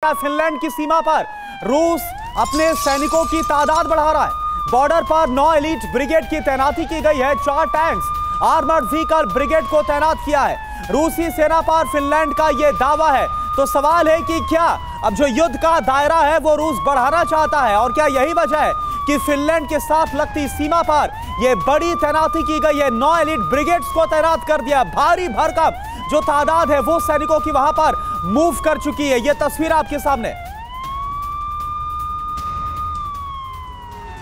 Finland की सीमा पर रूस अपने सैनिकों की तादाद बढ़ा रहा है। बॉर्डर पर 9 एलीट ब्रिगेड की तैनाती की गई है। 4 टैंक्स आर्मर्ड व्हीकल ब्रिगेड को तैनात किया है। रूसी सेना पर फिनलैंड का यह दावा है। तो सवाल है कि क्या अब जो युद्ध का दायरा है वो रूस बढ़ाना चाहता है, और क्या यही वजह है कि फिनलैंड के साथ लगती सीमा पर यह बड़ी तैनाती की गई है। 9 एलीट ब्रिगेड्स को तैनात कर दिया। भारी भरकम जो तादाद है वो सैनिकों की वहां पर मूव कर चुकी है। यह तस्वीर आपके सामने।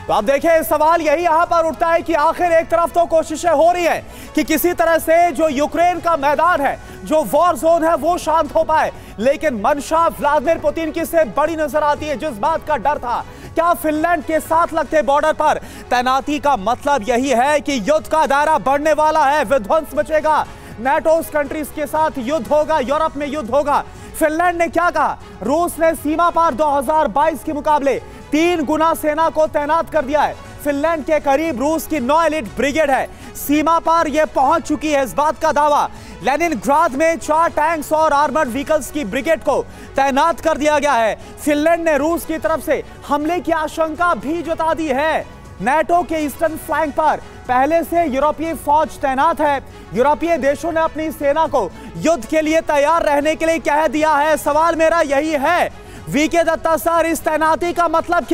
तो आप देखिए, सवाल यही यहां पर उठता है कि आखिर एक तरफ तो कोशिशें हो रही है कि किसी तरह से जो यूक्रेन का मैदान है, जो वॉर जोन है, वो शांत हो पाए, लेकिन मंशा व्लादिमीर पुतिन की से बड़ी नजर आती है। जिस बात का डर था, क्या फिनलैंड के साथ लगते बॉर्डर पर तैनाती का मतलब यही है कि युद्ध का दायरा बढ़ने वाला है, विध्वंस मचेगा, नाटो कंट्रीज के साथ युद्ध होगा, यूरोप में युद्ध होगा। फिनलैंड ने क्या कहा? रूस ने सीमा पार 2022 के मुकाबले 3 गुना सेना को तैनात कर दिया है। फिनलैंड के करीब रूस की 9 एलीट ब्रिगेड है, सीमा पार यह पहुंच चुकी है। इस बात का दावा लेनिनग्राद में 4 टैंक्स और आर्मर्ड व्हीकल्स की ब्रिगेड को तैनात कर दिया गया है। फिनलैंड ने रूस की तरफ से हमले की आशंका भी जता दी है। नाटो के ईस्टर्न फ्लैंक पर पहले से यूरोपीय फौज तैनात है। यूरोपीय देशों ने अपनी सेना को युद्ध के लिए तैयार रहने के लिए कह दिया है। सवाल मेरा यही है, वीके दत्ता सर, इस तैनाती का मतलब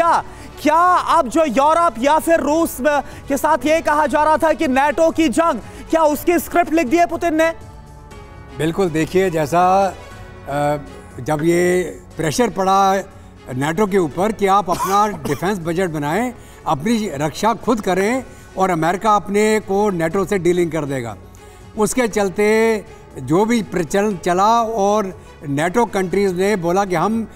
क्या अब जो यूरोप या फिर रूस के साथ ये कहा जा रहा था कि नाटो की जंग, क्या उसकी स्क्रिप्ट लिख दी है पुतिन ने? बिल्कुल। देखिए, जैसा जब ये प्रेशर पड़ा नाटो के ऊपर कि आप अपना डिफेंस बजट बनाएं, अपनी रक्षा खुद करें और अमेरिका अपने को नाटो से डीलिंग कर देगा, उसके चलते जो भी प्रचलन चला और नाटो कंट्रीज़ ने बोला कि हम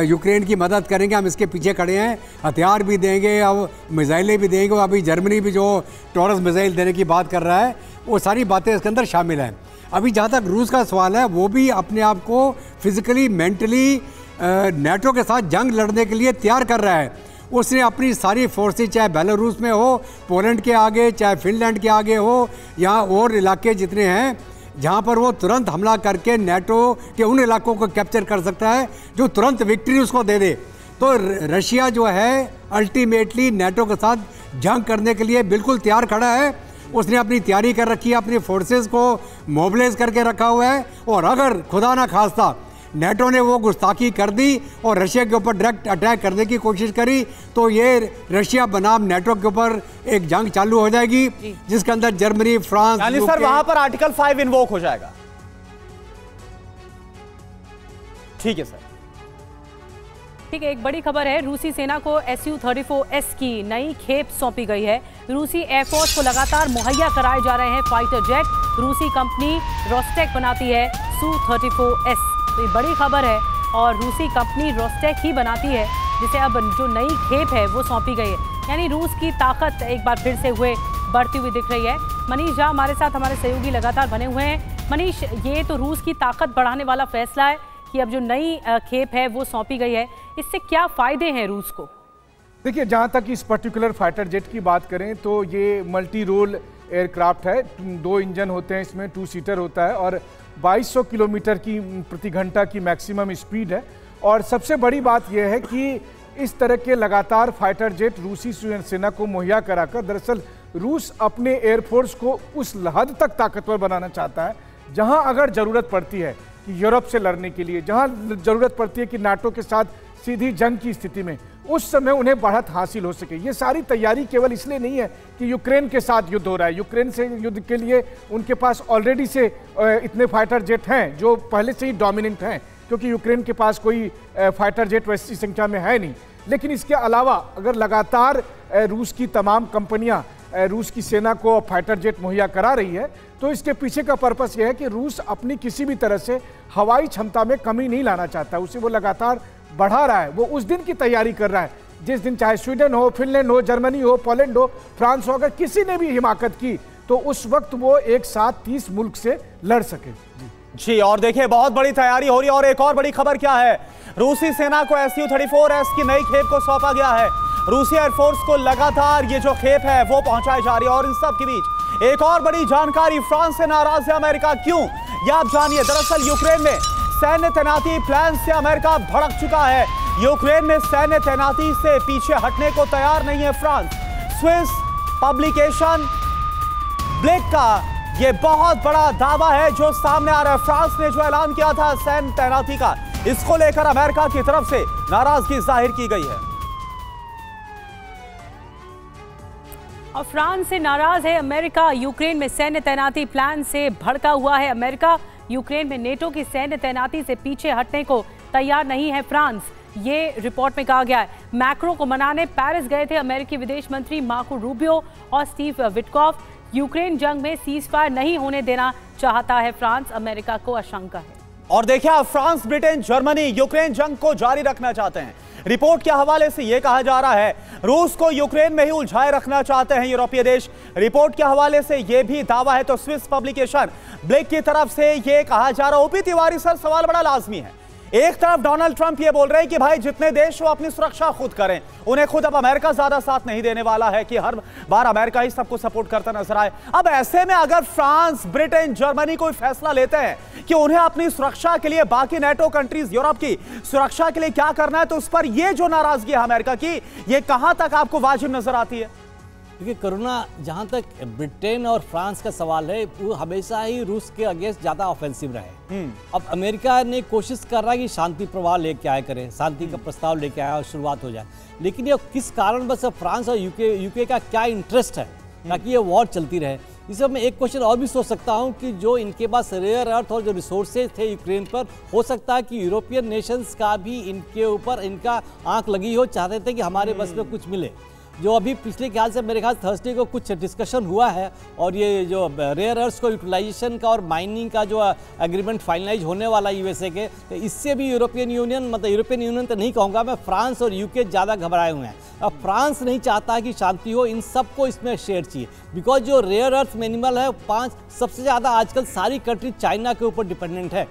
यूक्रेन की मदद करेंगे, हम इसके पीछे खड़े हैं, हथियार भी देंगे, अब मिसाइलें भी देंगे। अभी जर्मनी भी जो टॉरस मिसाइल देने की बात कर रहा है, वो सारी बातें इसके अंदर शामिल हैं। अभी जहाँ तक रूस का सवाल है, वो भी अपने आप को फिज़िकली मेंटली नाटो के साथ जंग लड़ने के लिए तैयार कर रहा है। उसने अपनी सारी फोर्सेस, चाहे बेलारूस में हो, पोलैंड के आगे, चाहे फिनलैंड के आगे हो, या और इलाके जितने हैं जहाँ पर वो तुरंत हमला करके नाटो के उन इलाकों को कैप्चर कर सकता है जो तुरंत विक्ट्री उसको दे दे। तो रशिया जो है अल्टीमेटली नाटो के साथ जंग करने के लिए बिल्कुल तैयार खड़ा है। उसने अपनी तैयारी कर रखी है, अपनी फोर्सेस को मोबिलाइज करके रखा हुआ है, और अगर खुदा ना खास्ता नाटो ने वो गुस्ताखी कर दी और रशिया के ऊपर डायरेक्ट अटैक करने की कोशिश करी, तो ये रशिया बनाम नाटो के ऊपर एक जंग चालू हो जाएगी, जिसके अंदर जर्मनी, फ्रांस, यानी सर वहां पर आर्टिकल 5 इन्वोक हो जाएगा। ठीक है सर। ठीक है, एक बड़ी खबर है, रूसी सेना को Su-34S की नई खेप सौंपी गई है। रूसी एयरफोर्स को लगातार मुहैया कराए जा रहे हैं फाइटर जेट। रूसी कंपनी रोस्टेक बनाती है Su-34S। तो ये बड़ी खबर है, और रूसी कंपनी रोस्टेक ही बनाती है, जिसे अब जो नई खेप है वो सौंपी गई है। यानी रूस की ताकत एक बार फिर से बढ़ती हुई दिख रही है। मनीष झा हमारे साथ, हमारे सहयोगी लगातार बने हुए हैं। मनीष, ये तो रूस की ताकत बढ़ाने वाला फैसला है कि अब जो नई खेप है वो सौंपी गई है, इससे क्या फायदे हैं रूस को? देखिए, जहाँ तक इस पर्टिकुलर फाइटर जेट की बात करें तो ये मल्टी रोल एयरक्राफ्ट है। 2 इंजन होते हैं इसमें, 2 सीटर होता है, और 2200 किलोमीटर की प्रति घंटा की मैक्सिमम स्पीड है। और सबसे बड़ी बात यह है कि इस तरह के लगातार फाइटर जेट रूसी सेना को मुहैया कराकर दरअसल रूस अपने एयरफोर्स को उस हद तक ताकतवर बनाना चाहता है, जहां अगर ज़रूरत पड़ती है कि यूरोप से लड़ने के लिए, जहां ज़रूरत पड़ती है कि नाटो के साथ सीधी जंग की स्थिति में, उस समय उन्हें बढ़त हासिल हो सके। ये सारी तैयारी केवल इसलिए नहीं है कि यूक्रेन के साथ युद्ध हो रहा है। यूक्रेन से युद्ध के लिए उनके पास ऑलरेडी से इतने फाइटर जेट हैं जो पहले से ही डोमिनेंट हैं, क्योंकि यूक्रेन के पास कोई फाइटर जेट वैसी संख्या में है नहीं। लेकिन इसके अलावा अगर लगातार रूस की तमाम कंपनियां रूस की सेना को फाइटर जेट मुहैया करा रही है, तो इसके पीछे का पर्पस यह है कि रूस अपनी किसी भी तरह से हवाई क्षमता में कमी नहीं लाना चाहता। उसे वो लगातार बढ़ा रहा है। वो उस दिन की तैयारी कर रहा है जिस दिन चाहे स्वीडन हो, फिनलैंड हो, जर्मनी हो, पोलैंड हो, फ्रांस हो, अगर किसी ने भी हिमाकत की तो उस वक्त वो एक साथ 30 मुल्क से लड़ सके। जी, और देखिए, बहुत बड़ी तैयारी हो रही है। और एक और बड़ी खबर क्या है, रूसी सेना को Su-34S की नई खेप को सौंपा गया है। रूसी एयरफोर्स को लगातार ये जो खेप है वो पहुंचाई जा रही है। और इन सब के बीच एक और बड़ी जानकारी, फ्रांस से नाराज है अमेरिका। क्यों, यह आप जानिए। दरअसल यूक्रेन में सैन्य तैनाती प्लान से अमेरिका भड़क चुका है। यूक्रेन में सैन्य तैनाती से पीछे हटने को तैयार नहीं है फ्रांस। स्विस पब्लिकेशन ब्लेक का यह बहुत बड़ा दावा है जो सामने आ रहा है। फ्रांस ने जो ऐलान किया था सैन्य तैनाती का, इसको लेकर अमेरिका की तरफ से नाराजगी जाहिर की गई है। और फ्रांस से नाराज है अमेरिका। यूक्रेन में सैन्य तैनाती प्लान से भड़का हुआ है अमेरिका। यूक्रेन में नेटो की सैन्य तैनाती से पीछे हटने को तैयार नहीं है फ्रांस, ये रिपोर्ट में कहा गया है। मैक्रो को मनाने पेरिस गए थे अमेरिकी विदेश मंत्री मार्को रूबियो और स्टीव विटकॉफ। यूक्रेन जंग में सीजफायर नहीं होने देना चाहता है फ्रांस, अमेरिका को आशंका है। और देखिए, फ्रांस, ब्रिटेन, जर्मनी यूक्रेन जंग को जारी रखना चाहते हैं। रिपोर्ट के हवाले से यह कहा जा रहा है रूस को यूक्रेन में ही उलझाए रखना चाहते हैं यूरोपीय देश। रिपोर्ट के हवाले से यह भी दावा है तो स्विस पब्लिकेशन ब्लेक की तरफ से यह कहा जा रहा है। ओपी तिवारी सर, सवाल बड़ा लाजमी है। एक तरफ डोनाल्ड ट्रंप ये बोल रहे हैं कि भाई जितने देश वो अपनी सुरक्षा खुद करें, उन्हें खुद अब अमेरिका ज्यादा साथ नहीं देने वाला है कि हर बार अमेरिका ही सबको सपोर्ट करता नजर आए। अब ऐसे में अगर फ्रांस, ब्रिटेन, जर्मनी कोई फैसला लेते हैं कि उन्हें अपनी सुरक्षा के लिए बाकी नेटो कंट्रीज यूरोप की सुरक्षा के लिए क्या करना है, तो उस पर यह जो नाराजगी है अमेरिका की, ये कहां तक आपको वाजिब नजर आती है? देखिए करुणा, जहाँ तक ब्रिटेन और फ्रांस का सवाल है, वो हमेशा ही रूस के अगेंस्ट ज़्यादा ऑफेंसिव रहे। अब अमेरिका ने कोशिश कर रहा है कि शांति प्रवाह लेके आए, करें शांति का प्रस्ताव लेके आया और शुरुआत हो जाए, लेकिन ये किस कारण बस फ्रांस और यूके का क्या इंटरेस्ट है ताकि ये वॉर चलती रहे। इसमें मैं एक क्वेश्चन और भी सोच सकता हूँ कि जो इनके पास रेयर अर्थ और जो रिसोर्सेज थे यूक्रेन पर, हो सकता है कि यूरोपियन नेशंस का भी इनके ऊपर इनका आंख लगी हो, चाहते थे कि हमारे बस में कुछ मिले। जो अभी पिछले ख्याल से मेरे ख्याल थर्सडे को कुछ डिस्कशन हुआ है और ये जो रेयर अर्थ को यूटिलाइजेशन का और माइनिंग का जो एग्रीमेंट फाइनलाइज होने वाला यूएसए के, तो इससे भी यूरोपियन यूनियन, मतलब यूरोपियन यूनियन तो नहीं कहूँगा मैं, फ्रांस और यूके ज़्यादा घबराए हुए हैं। अब फ्रांस नहीं चाहता कि शांति हो, इन सबको इसमें शेयर चाहिए, बिकॉज जो रेयर अर्थ मिनिमल है 5 सबसे ज़्यादा आजकल सारी कंट्री चाइना के ऊपर डिपेंडेंट है।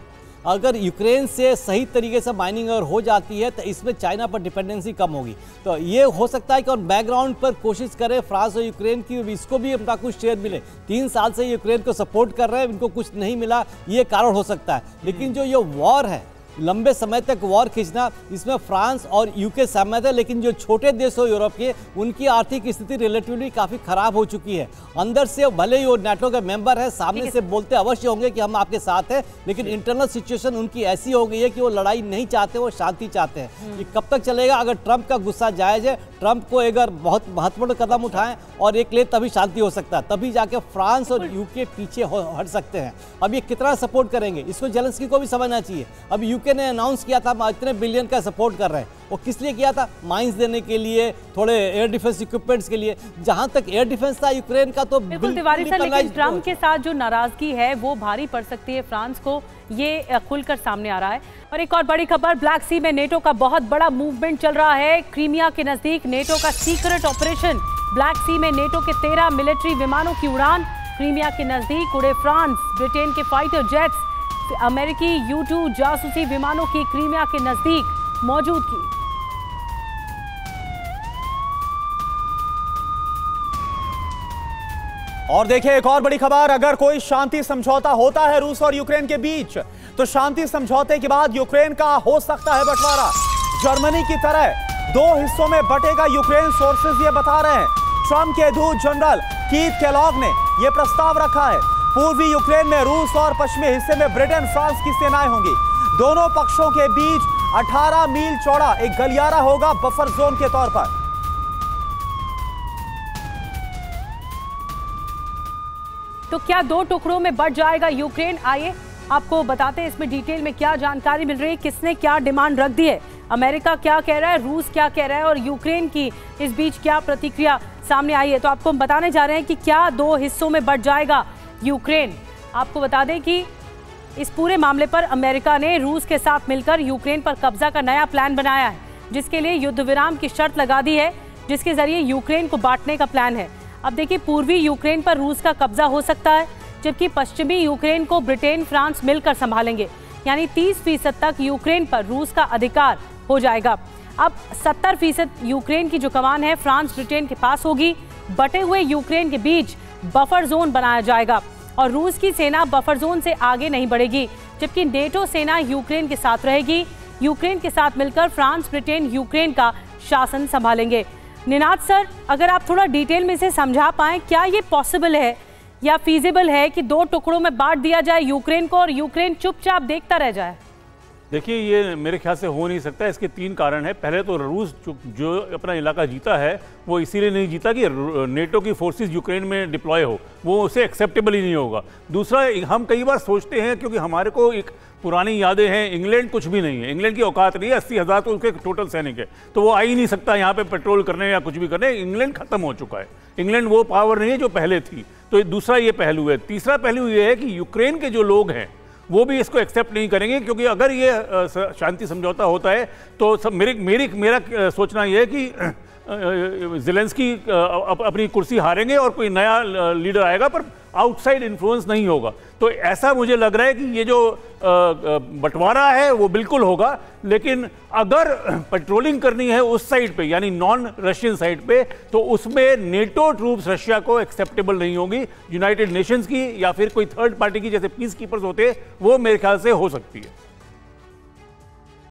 अगर यूक्रेन से सही तरीके से माइनिंग अगर हो जाती है तो इसमें चाइना पर डिपेंडेंसी कम होगी। तो ये हो सकता है कि और बैकग्राउंड पर कोशिश करें फ्रांस और यूक्रेन की, इसको भी उनका कुछ शेयर मिले। 3 साल से यूक्रेन को सपोर्ट कर रहे हैं, इनको कुछ नहीं मिला, ये कारण हो सकता है। लेकिन जो ये वॉर है, लंबे समय तक वॉर खींचना, इसमें फ्रांस और यूके सहमत है, लेकिन जो छोटे देश हो यूरोप के, उनकी आर्थिक स्थिति रिलेटिवली काफ़ी खराब हो चुकी है। अंदर से भले ही वो नाटो के मेंबर है, सामने से बोलते अवश्य होंगे कि हम आपके साथ हैं, लेकिन इंटरनल सिचुएशन उनकी ऐसी हो गई है कि वो लड़ाई नहीं चाहते, वो शांति चाहते हैं। ये कब तक चलेगा? अगर ट्रंप का गुस्सा जायज़ है, ट्रंप को अगर बहुत महत्वपूर्ण कदम उठाएं और एक ले, तभी शांति हो सकता है, तभी जाके फ्रांस और यूके पीछे हट सकते हैं। अब ये कितना सपोर्ट करेंगे, इसको जेलेंस्की को भी समझना चाहिए। अब यूके ने अनाउंस किया था इतने बिलियन का सपोर्ट कर रहे हैं, वो किस लिए किया था? माइंस देने के लिए, थोड़े एयर डिफेंस इक्विपमेंट्स के लिए। जहां तक एयर डिफेंस था यूक्रेन का, तो बिल्कुल तिवारी सर, लेकिन ट्रंप के साथ जो नाराजगी है वो भारी पड़ सकती है फ्रांस को, ये खुलकर सामने आ रहा है। और एक और बड़ी खबर, ब्लैक सी में नेटो का बहुत बड़ा मूवमेंट चल रहा है। क्रीमिया के नजदीक नेटो का सीक्रेट ऑपरेशन, ब्लैक सी में नेटो के 13 मिलिट्री विमानों की उड़ान। क्रीमिया के नजदीक उड़े फ्रांस, ब्रिटेन के फाइटर जेट्स, अमेरिकी U-2 जासूसी विमानों की क्रीमिया के नजदीक मौजूदगी। और देखिए एक और बड़ी खबर, अगर कोई शांति समझौता होता है रूस और यूक्रेन के बीच, तो शांति समझौते के बाद यूक्रेन का हो सकता है बंटवारा। जर्मनी की तरह 2 हिस्सों में बटेगा यूक्रेन, सोर्सेज ये बता रहे हैं। ट्रंप के दूत जनरल कीथ केलॉग ने यह प्रस्ताव रखा है। पूर्वी यूक्रेन में रूस और पश्चिमी हिस्से में ब्रिटेन, फ्रांस की सेनाएं होंगी। दोनों पक्षों के बीच 18 मील चौड़ा एक गलियारा होगा बफर जोन के तौर पर। तो क्या 2 टुकड़ों में बंट जाएगा यूक्रेन? आइए आपको बताते हैं इसमें डिटेल में क्या जानकारी मिल रही है, किसने क्या डिमांड रख दी है, अमेरिका क्या कह रहा है, रूस क्या कह रहा है और यूक्रेन की इस बीच क्या प्रतिक्रिया सामने आई है। तो आपको हम बताने जा रहे हैं कि क्या 2 हिस्सों में बंट जाएगा यूक्रेन। आपको बता दें कि इस पूरे मामले पर अमेरिका ने रूस के साथ मिलकर यूक्रेन पर कब्जा का नया प्लान बनाया है, जिसके लिए युद्ध विराम की शर्त लगा दी है, जिसके जरिए यूक्रेन को बांटने का प्लान है। अब देखिए, पूर्वी यूक्रेन पर रूस का कब्जा हो सकता है, जबकि पश्चिमी यूक्रेन को ब्रिटेन, फ्रांस मिलकर संभालेंगे। यानी 30% तक यूक्रेन पर रूस का अधिकार हो जाएगा। अब 70% यूक्रेन की जो कमान है फ्रांस, ब्रिटेन के पास होगी। बटे हुए यूक्रेन के बीच बफर जोन बनाया जाएगा और रूस की सेना बफर जोन से आगे नहीं बढ़ेगी। जबकि नेटो सेना यूक्रेन के साथ रहेगी। यूक्रेन के साथ मिलकर फ्रांस, ब्रिटेन यूक्रेन का शासन संभालेंगे। निनाद सर, अगर आप थोड़ा डिटेल में इसे समझा पाएं, क्या ये पॉसिबल है या फीजिबल है कि 2 टुकड़ों में बांट दिया जाए यूक्रेन को और यूक्रेन चुपचाप देखता रह जाए? देखिए, ये मेरे ख्याल से हो नहीं सकता। इसके 3 कारण हैं। पहले तो रूस जो अपना इलाका जीता है वो इसीलिए नहीं जीता कि नेटो की फोर्सेस यूक्रेन में डिप्लॉय हो, वो उसे एक्सेप्टेबल ही नहीं होगा। दूसरा, हम कई बार सोचते हैं क्योंकि हमारे को एक पुरानी यादें हैं, इंग्लैंड कुछ भी नहीं है, इंग्लैंड की औकात नहीं है, 80,000 तो उसके टोटल सैनिक है, तो वो आ ही नहीं सकता यहाँ पे पेट्रोल करने या कुछ भी करने। इंग्लैंड खत्म हो चुका है, इंग्लैंड वो पावर नहीं है जो पहले थी। तो दूसरा ये पहलू है। तीसरा पहलू ये है कि यूक्रेन के जो लोग हैं वो भी इसको एक्सेप्ट नहीं करेंगे, क्योंकि अगर ये शांति समझौता होता है तो सब मेरा सोचना ये है कि ज़ेलेंस्की अपनी कुर्सी हारेंगे और कोई नया लीडर आएगा, पर आउटसाइड इन्फ्लुएंस नहीं होगा। तो ऐसा मुझे लग रहा है कि ये जो बंटवारा है वो बिल्कुल होगा, लेकिन अगर पेट्रोलिंग करनी है उस साइड पे, यानी नॉन रशियन साइड पे, तो उसमें नेटो ट्रूप्स रशिया को एक्सेप्टेबल नहीं होगी। यूनाइटेड नेशंस की या फिर कोई थर्ड पार्टी की, जैसे पीस कीपर्स होते हैं, वो मेरे ख्याल से हो सकती है।